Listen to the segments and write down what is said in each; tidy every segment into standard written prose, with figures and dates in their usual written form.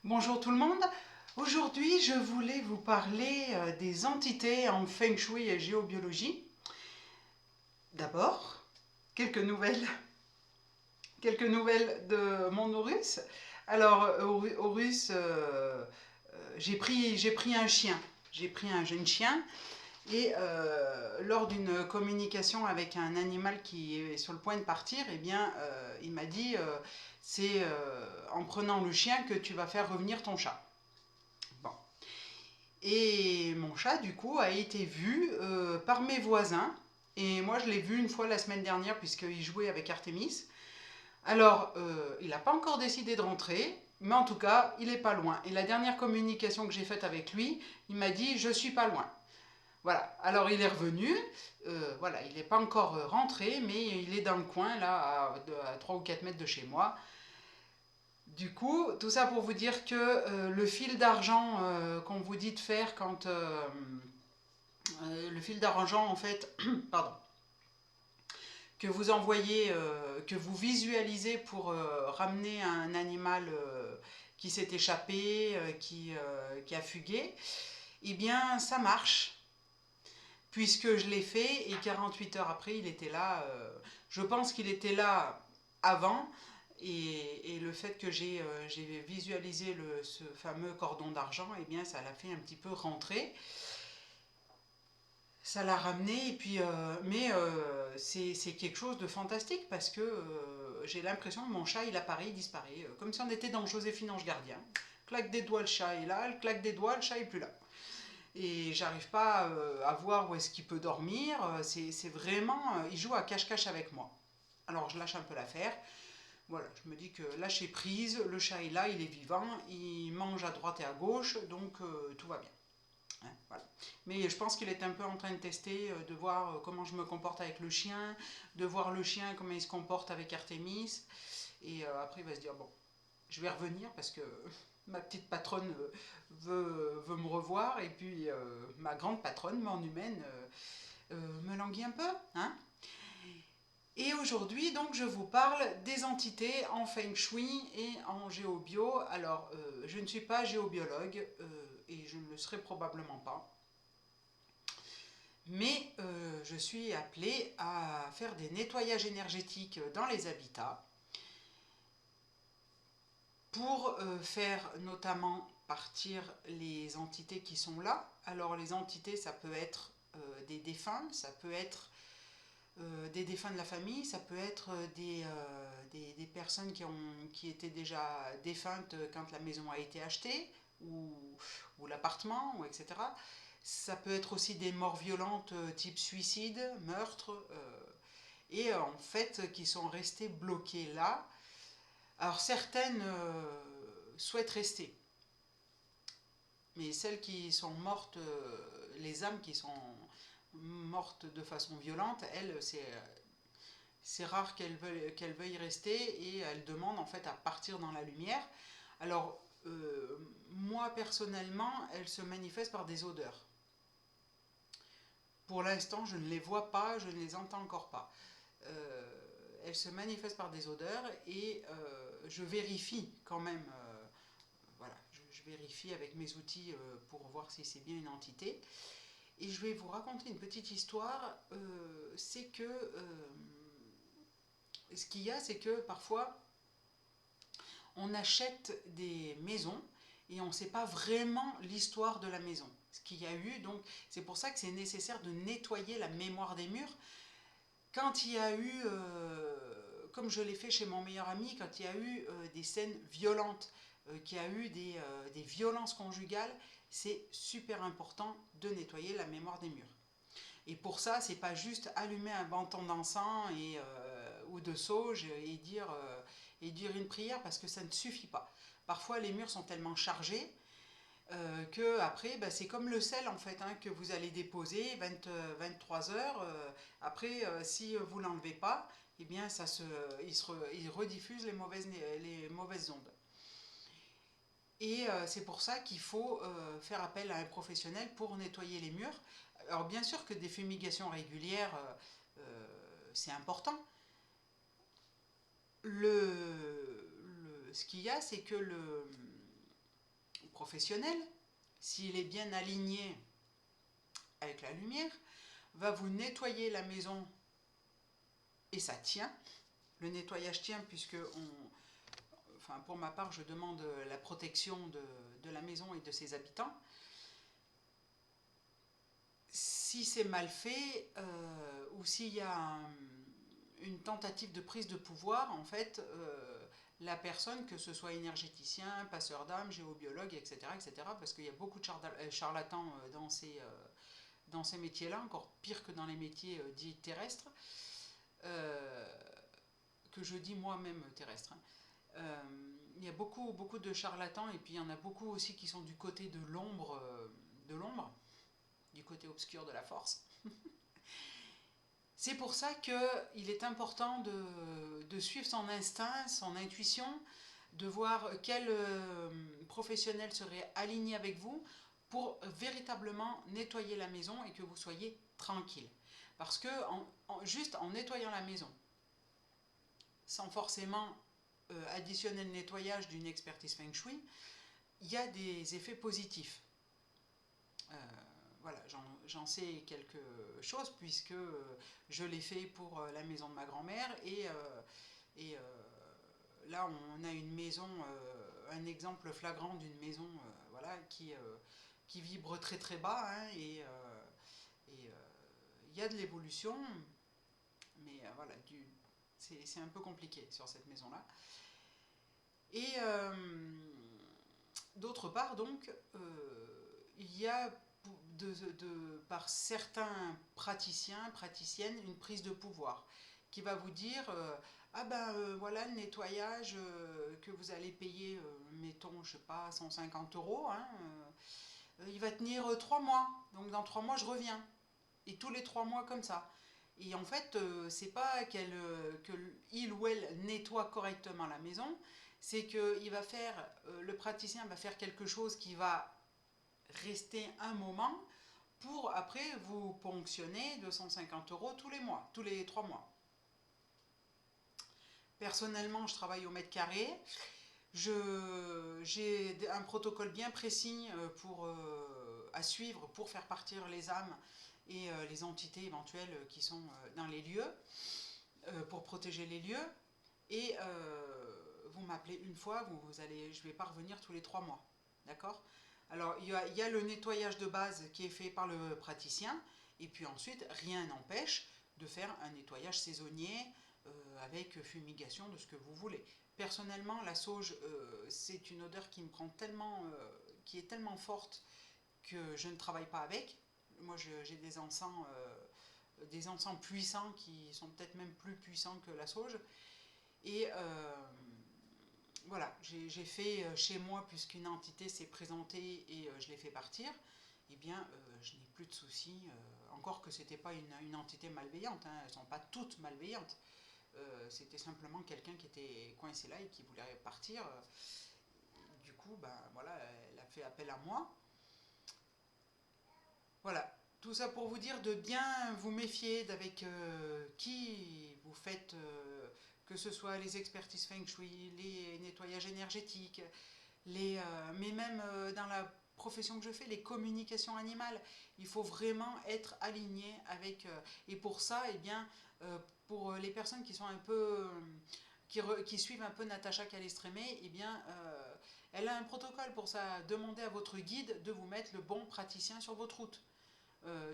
Bonjour tout le monde. Aujourd'hui, je voulais vous parler des entités en Feng Shui et géobiologie. D'abord, quelques nouvelles, quelques nouvelles de mon Horus. Alors, Horus, j'ai pris un chien. J'ai pris un jeune chien et lors d'une communication avec un animal qui est sur le point de partir, eh bien, il m'a dit c'est en prenant le chien que tu vas faire revenir ton chat. Bon. Et mon chat, du coup, a été vu par mes voisins. Et moi, je l'ai vu une fois la semaine dernière, puisqu'il jouait avec Artemis. Alors, il n'a pas encore décidé de rentrer, mais en tout cas, il est pas loin. Et la dernière communication que j'ai faite avec lui, il m'a dit « je suis pas loin ». Voilà, alors il est revenu, voilà, il n'est pas encore rentré, mais il est dans le coin, là, à 3 ou 4 mètres de chez moi. Du coup, tout ça pour vous dire que le fil d'argent qu'on vous dit de faire quand... le fil d'argent, en fait, pardon, que vous envoyez, que vous visualisez pour ramener un animal qui s'est échappé, qui a fugué, eh bien, ça marche. Puisque je l'ai fait et 48 heures après, il était là. Je pense qu'il était là avant. Et le fait que j'ai visualisé ce fameux cordon d'argent, eh bien, ça l'a fait un petit peu rentrer. Ça l'a ramené, et puis, mais c'est quelque chose de fantastique parce que j'ai l'impression que mon chat il apparaît, il disparaît, comme si on était dans Joséphine Ange Gardien. Claque des doigts, le chat est là, le claque des doigts, le chat est plus là. Et j'arrive pas à voir où est-ce qu'il peut dormir. C'est vraiment, il joue à cache-cache avec moi. Alors je lâche un peu l'affaire. Voilà, je me dis que lâcher prise, le chat est là, il est vivant, il mange à droite et à gauche, donc tout va bien. Hein, voilà. Mais je pense qu'il est un peu en train de tester, de voir comment je me comporte avec le chien, de voir le chien comment il se comporte avec Artemis. Et après, il va se dire, bon, je vais revenir parce que ma petite patronne veut me revoir. Et puis ma grande patronne, mon humaine, me languit un peu. Hein. Et aujourd'hui, donc, je vous parle des entités en Feng Shui et en géobio. Alors, je ne suis pas géobiologue et je ne le serai probablement pas. Mais je suis appelée à faire des nettoyages énergétiques dans les habitats pour faire notamment partir les entités qui sont là. Alors les entités, ça peut être des défunts, ça peut être des défunts de la famille, ça peut être des personnes qui étaient déjà défuntes quand la maison a été achetée, ou l'appartement, ou etc. Ça peut être aussi des morts violentes type suicide, meurtre, et en fait qui sont restées bloquées là. Alors certaines souhaitent rester, mais celles qui sont mortes, les âmes qui sont mortes de façon violente, elles, c'est rare qu'elles veuillent rester et elles demandent en fait à partir dans la lumière. Alors, moi personnellement, elles se manifestent par des odeurs. Pour l'instant, je ne les vois pas, je ne les entends encore pas. Elles se manifestent par des odeurs et je vérifie quand même. Voilà, je vérifie avec mes outils pour voir si c'est bien une entité. Et je vais vous raconter une petite histoire. C'est que ce qu'il y a, c'est que parfois on achète des maisons et on ne sait pas vraiment l'histoire de la maison. Ce qu'il y a eu, donc c'est pour ça que c'est nécessaire de nettoyer la mémoire des murs. Quand il y a eu, comme je l'ai fait chez mon meilleur ami, quand il y a eu des scènes violentes, qu'il y a eu des violences conjugales, c'est super important de nettoyer la mémoire des murs. Et pour ça, c'est pas juste allumer un bâton d'encens ou de sauge et dire une prière parce que ça ne suffit pas. Parfois, les murs sont tellement chargés que après, bah, c'est comme le sel en fait hein, que vous allez déposer 23 heures. Après, si vous l'enlevez pas, eh bien, il rediffuse les mauvaises ondes. Et c'est pour ça qu'il faut faire appel à un professionnel pour nettoyer les murs. Alors bien sûr que des fumigations régulières, c'est important. Ce qu'il y a, c'est que professionnel, s'il est bien aligné avec la lumière, va vous nettoyer la maison et ça tient. Le nettoyage tient puisque enfin pour ma part, je demande la protection de la maison et de ses habitants. Si c'est mal fait ou s'il y a une tentative de prise de pouvoir, en fait, la personne, que ce soit énergéticien, passeur d'âme, géobiologue, etc., parce qu'il y a beaucoup de charlatans dans ces métiers-là, encore pire que dans les métiers dits terrestres, que je dis moi-même terrestre. Il y a beaucoup de charlatans, et puis il y en a beaucoup aussi qui sont du côté de l'ombre, du côté obscur de la force. C'est pour ça qu'il est important de suivre son instinct, son intuition, de voir quel professionnel serait aligné avec vous pour véritablement nettoyer la maison et que vous soyez tranquille. Parce que juste en nettoyant la maison, sans forcément additionner le nettoyage d'une expertise Feng Shui, il y a des effets positifs. Voilà, j'en sais quelque chose puisque je l'ai fait pour la maison de ma grand-mère et là on a une maison, un exemple flagrant d'une maison voilà, qui vibre très très bas hein, et il y a de l'évolution mais voilà, c'est un peu compliqué sur cette maison là et d'autre part donc il y a par certains praticiens, praticiennes, une prise de pouvoir qui va vous dire ah ben voilà le nettoyage que vous allez payer, mettons, je sais pas, 150 euros, hein, il va tenir 3 mois, donc dans 3 mois je reviens. Et tous les 3 mois comme ça. Et en fait, c'est pas qu'il ou elle nettoie correctement la maison, c'est que le praticien va faire quelque chose qui va rester un moment pour après vous ponctionner 250 euros tous les mois, tous les 3 mois. Personnellement, je travaille au mètre carré. J'ai un protocole bien précis à suivre pour faire partir les âmes et les entités éventuelles qui sont dans les lieux, pour protéger les lieux. Et vous m'appelez une fois, je ne vais pas revenir tous les 3 mois. D'accord ? Alors, il y a le nettoyage de base qui est fait par le praticien, et puis ensuite, rien n'empêche de faire un nettoyage saisonnier avec fumigation de ce que vous voulez. Personnellement, la sauge, c'est une odeur qui me prend qui est tellement forte que je ne travaille pas avec. Moi, j'ai des encens puissants qui sont peut-être même plus puissants que la sauge. Et voilà, j'ai fait chez moi, puisqu'une entité s'est présentée et je l'ai fait partir, eh bien, je n'ai plus de soucis, encore que ce n'était pas une entité malveillante, hein, elles ne sont pas toutes malveillantes. C'était simplement quelqu'un qui était coincé là et qui voulait partir. Du coup, ben, voilà, elle a fait appel à moi. Voilà, tout ça pour vous dire de bien vous méfier d'avec qui vous faites, que ce soit les expertises Feng Shui, les nettoyages énergétiques, mais même dans la profession que je fais, les communications animales, il faut vraiment être aligné avec... et pour ça, eh bien, pour les personnes qui sont un peu... qui suivent un peu Natacha Calestrémé, eh bien, elle a un protocole pour ça. Demandez à votre guide de vous mettre le bon praticien sur votre route.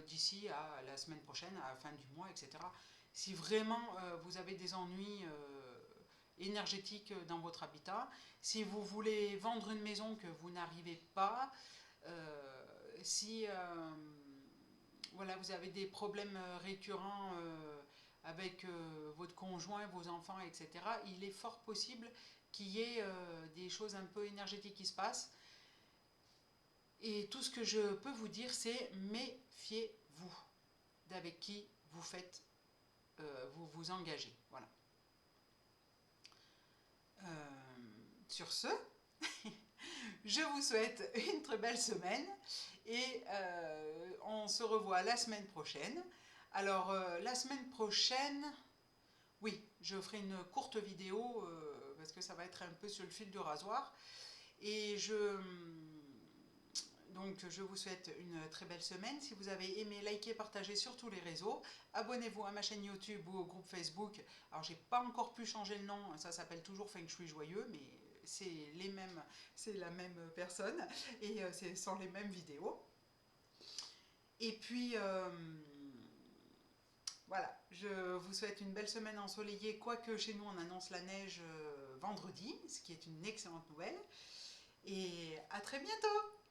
D'ici à la semaine prochaine, à la fin du mois, etc. Si vraiment vous avez des ennuis énergétiques dans votre habitat, si vous voulez vendre une maison que vous n'arrivez pas, si voilà, vous avez des problèmes récurrents avec votre conjoint, vos enfants, etc., il est fort possible qu'il y ait des choses un peu énergétiques qui se passent. Et tout ce que je peux vous dire, c'est méfiez-vous d'avec qui vous faites, vous vous engagez. Voilà. Sur ce, je vous souhaite une très belle semaine et on se revoit la semaine prochaine. Alors, la semaine prochaine, oui, je ferai une courte vidéo parce que ça va être un peu sur le fil du rasoir. Et Donc je vous souhaite une très belle semaine. Si vous avez aimé, likez, partagez sur tous les réseaux. Abonnez-vous à ma chaîne YouTube ou au groupe Facebook. Alors j'ai pas encore pu changer le nom, ça s'appelle toujours Feng Shui Joyeux, mais c'est la même personne et ce sont les mêmes vidéos. Et puis voilà, je vous souhaite une belle semaine ensoleillée, quoique chez nous on annonce la neige vendredi, ce qui est une excellente nouvelle. Et à très bientôt!